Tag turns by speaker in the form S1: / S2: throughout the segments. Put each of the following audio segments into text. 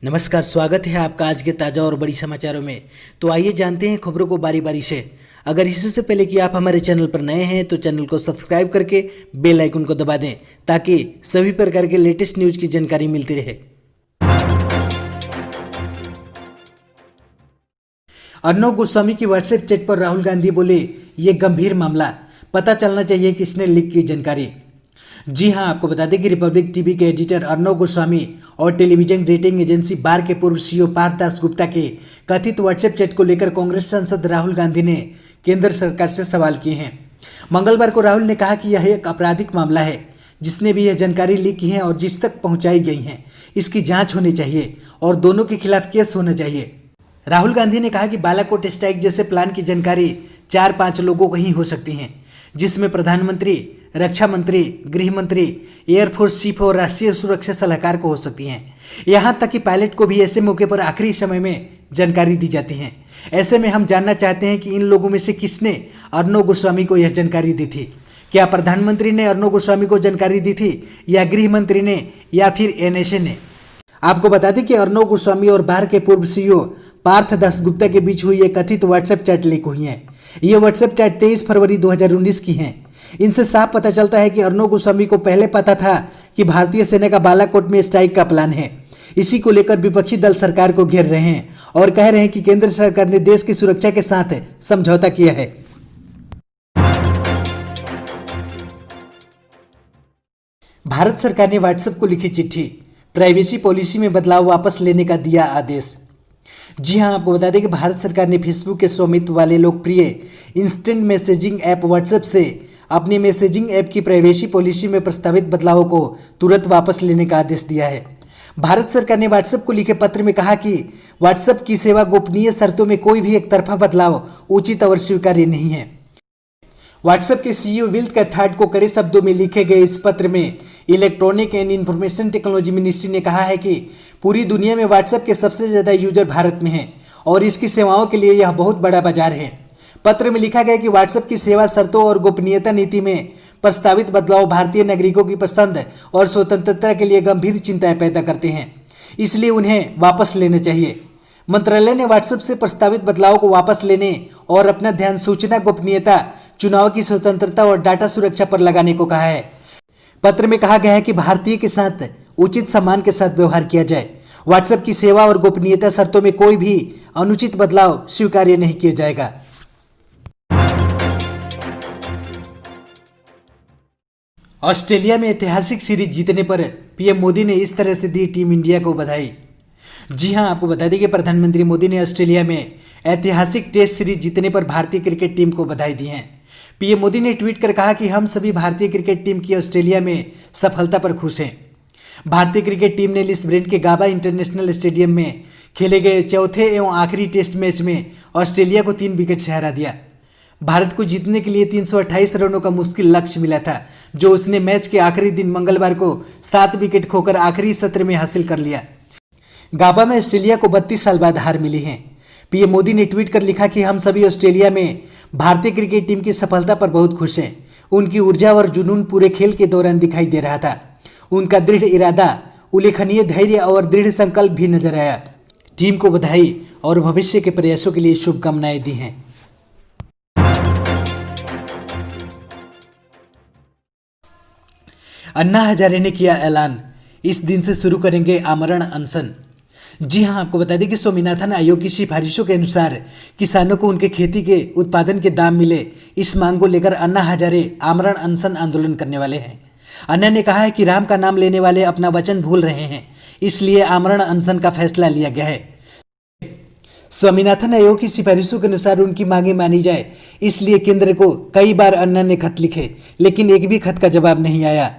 S1: नमस्कार, स्वागत है आपका आज के ताज़ा और बड़ी समाचारों में। तो आइए जानते हैं खबरों को बारी बारी से। अगर इससे पहले कि आप हमारे चैनल पर नए हैं तो चैनल को सब्सक्राइब करके बेल आइकन को दबा दें ताकि सभी प्रकार के लेटेस्ट न्यूज़ की जानकारी मिलती रहे। अर्नब गोस्वामी की व्हाट्सएप चैट पर राहुल गांधी बोले, ये गंभीर मामला, पता चलना चाहिए किसने लीक की जानकारी। जी हां, आपको बता दें कि रिपब्लिक टीवी के एडिटर अर्नब गोस्वामी और टेलीविजन रेटिंग एजेंसी बार के पूर्व सीईओ पार्थ दासगुप्ता के कथित व्हाट्सएप चैट को लेकर कांग्रेस सांसद राहुल गांधी ने केंद्र सरकार से सवाल किए हैं। मंगलवार को राहुल ने कहा कि यह एक आपराधिक मामला है, जिसने भी यह जानकारी लीक की है और जिस तक पहुंचाई गई है, इसकी जांच होनी चाहिए और दोनों के खिलाफ केस होना चाहिए। राहुल गांधी ने कहा कि बालाकोट स्ट्राइक जैसे प्लान की जानकारी 4-5 लोगों को ही हो सकती है, जिसमें प्रधानमंत्री, रक्षा मंत्री, गृह मंत्री, एयरफोर्स चीफ और राष्ट्रीय सुरक्षा सलाहकार को हो सकती हैं। यहां तक कि पायलट को भी ऐसे मौके पर आखिरी समय में जानकारी दी जाती है। ऐसे में हम जानना चाहते हैं कि इन लोगों में से किसने अर्नब गोस्वामी को यह जानकारी दी थी। क्या प्रधानमंत्री ने अर्नब गोस्वामी को जानकारी दी थी, या गृह मंत्री ने, या फिर एनएसए ने? आपको बता दें कि अर्नब गोस्वामी और बार के पूर्व सीईओ पार्थ दासगुप्ता के बीच हुई एक कथित व्हाट्सएप चैट लीक हुई है। ये व्हाट्सएप चैट 23 फरवरी 2019 की है। इनसे साफ पता चलता है कि अर्नब गोस्वामी को पहले पता था कि भारतीय सेना का बालाकोट में स्ट्राइक का प्लान है। इसी को लेकर विपक्षी दल सरकार को घेर रहे हैं और कह रहे हैं कि केंद्र सरकार ने देश की सुरक्षा के साथ समझौता किया है। भारत सरकार ने व्हाट्सएप को लिखी चिट्ठी, प्राइवेसी पॉलिसी में बदलाव वापस लेने का दिया आदेश। जी हां, आपको बता दें कि भारत सरकार ने फेसबुक के स्वामित्व वाले लोकप्रिय इंस्टेंट मैसेजिंग ऐप व्हाट्सएप से अपनी मैसेजिंग ऐप की प्राइवेसी पॉलिसी में प्रस्तावित बदलावों को तुरंत वापस लेने का आदेश दिया है। भारत सरकार ने व्हाट्सएप को लिखे पत्र में कहा कि व्हाट्सएप की सेवा गोपनीय शर्तों में कोई भी एक तरफा बदलाव उचित और स्वीकार्य नहीं है। व्हाट्सएप के सीईओ विल्ड कैथार्ड को कड़े शब्दों में लिखे गए इस पत्र में electronic and information technology ministry ने कहा है कि पूरी दुनिया में व्हाट्सएप के सबसे ज़्यादा यूजर भारत में हैं और इसकी सेवाओं के लिए यह बहुत बड़ा बाजार है। पत्र में लिखा गया कि व्हाट्सएप की सेवा शर्तों और गोपनीयता नीति में प्रस्तावित बदलाव भारतीय नागरिकों की पसंद और स्वतंत्रता के लिए गंभीर चिंताएं पैदा करते हैं, इसलिए उन्हें वापस लेना चाहिए। मंत्रालय ने व्हाट्सएप से प्रस्तावित बदलाव को वापस लेने और अपना ध्यान सूचना गोपनीयता, चुनाव की स्वतंत्रता और डाटा सुरक्षा पर लगाने को कहा है। पत्र में कहा गया है कि भारतीय के साथ उचित सम्मान के साथ व्यवहार किया जाए। व्हाट्सएप की सेवा और गोपनीयता शर्तों में कोई भी अनुचित बदलाव स्वीकार्य नहीं किया जाएगा। ऑस्ट्रेलिया में ऐतिहासिक सीरीज जीतने पर पीएम मोदी ने इस तरह से दी टीम इंडिया को बधाई। जी हां, आपको बता दें कि प्रधानमंत्री मोदी ने ऑस्ट्रेलिया में ऐतिहासिक टेस्ट सीरीज जीतने पर भारतीय क्रिकेट टीम को बधाई दी है। पीएम मोदी ने ट्वीट कर कहा कि हम सभी भारतीय क्रिकेट टीम की ऑस्ट्रेलिया में सफलता पर खुश हैं। भारतीय क्रिकेट टीम ने लिस्बन के गाबा इंटरनेशनल स्टेडियम में खेले गए चौथे एवं आखिरी टेस्ट मैच में ऑस्ट्रेलिया को 3 विकेट से हरा दिया। भारत को जीतने के लिए 328 रनों का मुश्किल लक्ष्य मिला था, जो उसने मैच के आखिरी दिन मंगलवार को 7 विकेट खोकर आखिरी सत्र में हासिल कर लिया। गाबा में ऑस्ट्रेलिया को 32 साल बाद हार मिली है। पीएम मोदी ने ट्वीट कर लिखा कि हम सभी ऑस्ट्रेलिया में भारतीय क्रिकेट टीम की सफलता पर बहुत खुश हैं। उनकी ऊर्जा और जुनून पूरे खेल के दौरान दिखाई दे रहा था। उनका दृढ़ इरादा, उल्लेखनीय धैर्य और दृढ़ संकल्प भी नजर आया। टीम को बधाई और भविष्य के प्रयासों के लिए शुभकामनाएं दी हैं। अन्ना हजारे ने किया ऐलान, इस दिन से शुरू करेंगे आमरण अनशन। जी हां, आपको बता दें कि स्वामीनाथन आयोग की सिफारिशों के अनुसार किसानों को उनके खेती के उत्पादन के दाम मिले, इस मांग को लेकर अन्ना हजारे आमरण अनशन आंदोलन करने वाले हैं। अन्ना ने कहा है कि राम का नाम लेने वाले अपना वचन भूल रहे हैं, इसलिए आमरण अनशन का फैसला लिया गया है। स्वामीनाथन आयोग की सिफारिशों के अनुसार उनकी मांगे मानी जाए, इसलिए केंद्र को कई बार अन्ना ने खत लिखे, लेकिन एक भी खत का जवाब नहीं आया।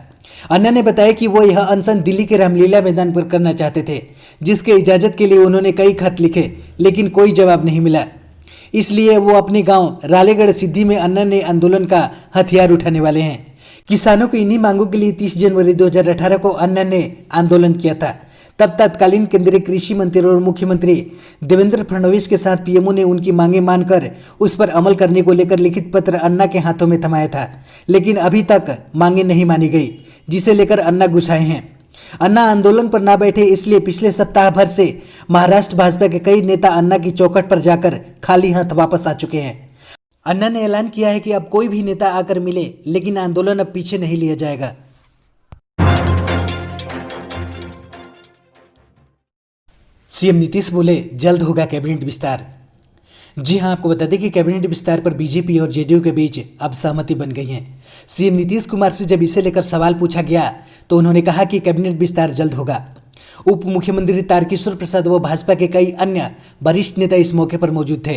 S1: अन्ना ने बताया कि वो यह अनशन दिल्ली के रामलीला मैदान पर करना चाहते थे, जिसके इजाज़त के लिए उन्होंने कई खत लिखे, लेकिन कोई जवाब नहीं मिला। इसलिए वो अपने गांव रालेगढ़ सिद्धि में अन्ना ने आंदोलन का हथियार उठाने वाले हैं। किसानों की इन्हीं मांगों के लिए 30 जनवरी 2018 को अन्ना ने आंदोलन किया था। तब तत्कालीन केंद्रीय कृषि मंत्री और मुख्यमंत्री देवेंद्र फडणवीस के साथ पीएमओ ने उनकी मांगे मानकर उस पर अमल करने को लेकर लिखित पत्र अन्ना के हाथों में थमाया था, लेकिन अभी तक मांगे नहीं मानी गई, जिसे लेकर अन्ना गुस्साए हैं। अन्ना आंदोलन पर ना बैठे, इसलिए पिछले सप्ताह भर से महाराष्ट्र भाजपा के कई नेता अन्ना की चौखट पर जाकर खाली हाथ वापस आ चुके हैं। अन्ना ने ऐलान किया है कि अब कोई भी नेता आकर मिले, लेकिन आंदोलन अब पीछे नहीं लिया जाएगा। सीएम नीतीश बोले, जल्द होगा कैबिनेट विस्तार। जी हां, आपको बता दें कि कैबिनेट विस्तार पर बीजेपी और जेडीयू के बीच अब सहमति बन गई है। सीएम नीतीश कुमार से जब इसे लेकर सवाल पूछा गया तो उन्होंने कहा कि कैबिनेट विस्तार जल्द होगा। उप मुख्यमंत्री तारकिशोर प्रसाद व भाजपा के कई अन्य वरिष्ठ नेता इस मौके पर मौजूद थे।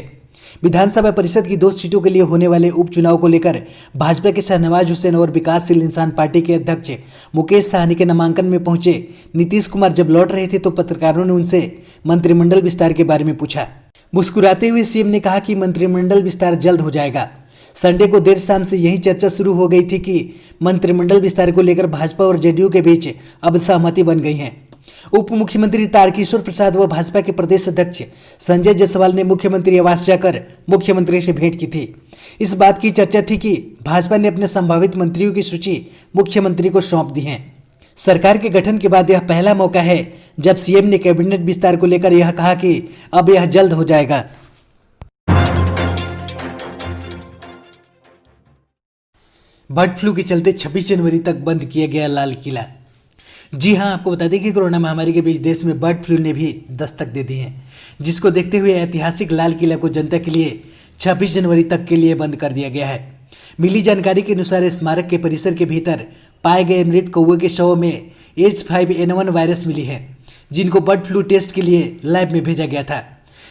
S1: विधानसभा परिषद की 2 सीटों के लिए होने वाले उपचुनाव को लेकर भाजपा के शाहनवाज हुसैन और विकासशील इंसान पार्टी के अध्यक्ष मुकेश साहनी के नामांकन में पहुंचे नीतीश कुमार जब लौट रहे थे तो पत्रकारों ने उनसे मंत्रिमंडल विस्तार के बारे में पूछा। मुस्कुराते हुए सीएम ने कहा कि मंत्रिमंडल विस्तार जल्द हो जाएगा। संडे को देर शाम से यही चर्चा शुरू हो गई थी कि मंत्रिमंडल विस्तार को लेकर भाजपा और जेडीयू के बीच अब सहमति बन गई है। उप मुख्यमंत्री तारकिशोर प्रसाद व भाजपा के प्रदेश अध्यक्ष संजय जायसवाल ने मुख्यमंत्री आवास जाकर मुख्यमंत्री से भेंट की थी। इस बात की चर्चा थी कि भाजपा ने अपने संभावित मंत्रियों की सूची मुख्यमंत्री को सौंप दी है। सरकार के गठन के बाद यह पहला मौका है जब सीएम ने कैबिनेट विस्तार को लेकर यह कहा कि अब यह जल्द हो जाएगा। बर्ड फ्लू के चलते 26 जनवरी तक बंद किया गया लाल किला। जी हां, आपको बता दें कि कोरोना महामारी के बीच देश में बर्ड फ्लू ने भी दस्तक दे दी है, जिसको देखते हुए ऐतिहासिक लाल किला को जनता के लिए 26 जनवरी तक के लिए बंद कर दिया गया है। मिली जानकारी के अनुसार स्मारक के परिसर के भीतर पाए गए मृत कौवे के शवों में H5N1 वायरस मिली है, जिनको बर्ड फ्लू टेस्ट के लिए लैब में भेजा गया था।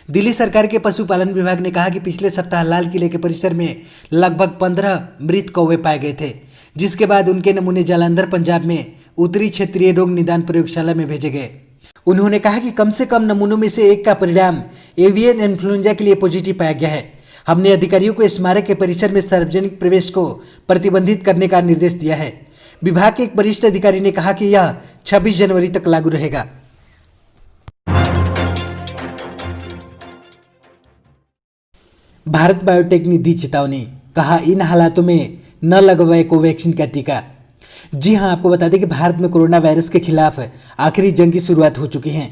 S1: दिल्ली सरकार के पशुपालन विभाग ने कहा कि पिछले सप्ताह लाल किले के परिसर में लगभग 15 मृत कौवे पाए गए थे, जिसके बाद उनके नमूने जालंधर पंजाब में उत्तरी क्षेत्रीय रोग निदान प्रयोगशाला में भेजे गए। उन्होंने कहा कि कम से कम नमूनों में से एक का परिणाम एवियन इन्फ्लुएंजा के लिए पॉजिटिव पाया गया है। हमने अधिकारियों को स्मारक के परिसर में सार्वजनिक प्रवेश को प्रतिबंधित करने का निर्देश दिया है। विभाग के एक वरिष्ठ अधिकारी ने कहा कि यह 26 जनवरी तक लागू रहेगा। भारत बायोटेक ने दी चेतावनी, कहा इन हालातों में न लगवाए कोवैक्सीन का टीका। जी हां, आपको बता दें कि भारत में कोरोना वायरस के खिलाफ आखिरी जंग की शुरुआत हो चुकी है।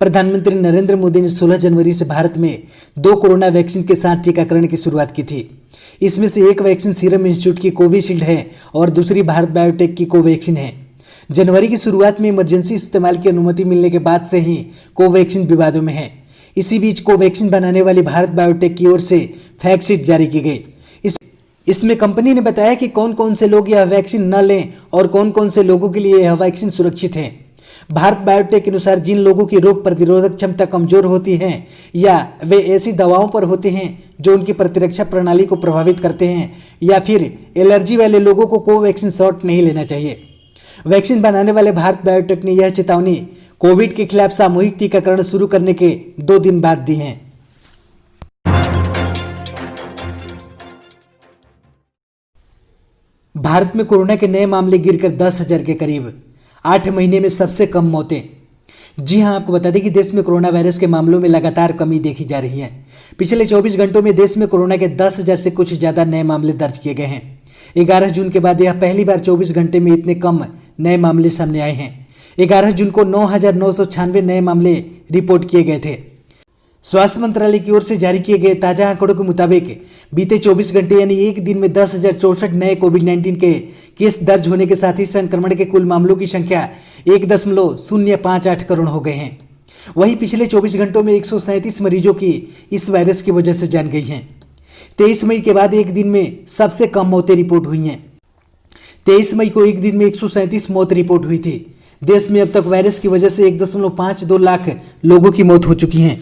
S1: प्रधानमंत्री नरेंद्र मोदी ने 16 जनवरी से भारत में 2 कोरोना वैक्सीन के साथ टीकाकरण की शुरुआत की थी। इसमें से एक वैक्सीन सीरम इंस्टीट्यूट की कोविशील्ड है और दूसरी भारत बायोटेक की कोवैक्सीन है। जनवरी की शुरुआत में इमरजेंसी इस्तेमाल की अनुमति मिलने के बाद से ही कोवैक्सीन विवादों में है। इसी बीच कोवैक्सीन बनाने वाली भारत बायोटेक की ओर से फैक्ट शीट जारी की गई। इसमें कंपनी ने बताया कि कौन कौन से लोग यह वैक्सीन न लें और कौन कौन से लोगों के लिए यह वैक्सीन सुरक्षित है। भारत बायोटेक के अनुसार जिन लोगों की रोग प्रतिरोधक क्षमता कमजोर होती है या वे ऐसी दवाओं पर होते हैं जो उनकी प्रतिरक्षा प्रणाली को प्रभावित करते हैं या फिर एलर्जी वाले लोगों को कोवैक्सीन शॉट नहीं लेना चाहिए। वैक्सीन बनाने वाले भारत बायोटेक ने यह चेतावनी कोविड के खिलाफ सामूहिक टीकाकरण शुरू करने के 2 दिन बाद दी है। भारत में कोरोना के नए मामले गिरकर 10,000 के करीब, 8 महीने में सबसे कम मौतें। जी हां, आपको बता दें कि देश में कोरोना वायरस के मामलों में लगातार कमी देखी जा रही है। पिछले 24 घंटों में देश में कोरोना के 10,000 से कुछ ज़्यादा नए मामले दर्ज किए गए हैं। 11 जून के बाद यह पहली बार 24 घंटे में इतने कम नए मामले सामने आए हैं। 11 जून को 9,996 नए मामले रिपोर्ट किए गए थे। स्वास्थ्य मंत्रालय की ओर से जारी किए गए ताजा आंकड़ों के मुताबिक बीते 24 घंटे यानी एक दिन में 10,064 नए कोविड-19 के केस दर्ज होने के साथ ही संक्रमण के कुल मामलों की संख्या 1.058 करोड़ हो गए हैं। वहीं पिछले 24 घंटों में 137 मरीजों की इस वायरस की वजह से जान गई हैं। 23 मई के बाद एक दिन में सबसे कम मौतें रिपोर्ट हुई हैं। 23 मई को एक दिन में 137 मौत रिपोर्ट हुई थी। देश में अब तक वायरस की वजह से 1.52 लाख लोगों की मौत हो चुकी है।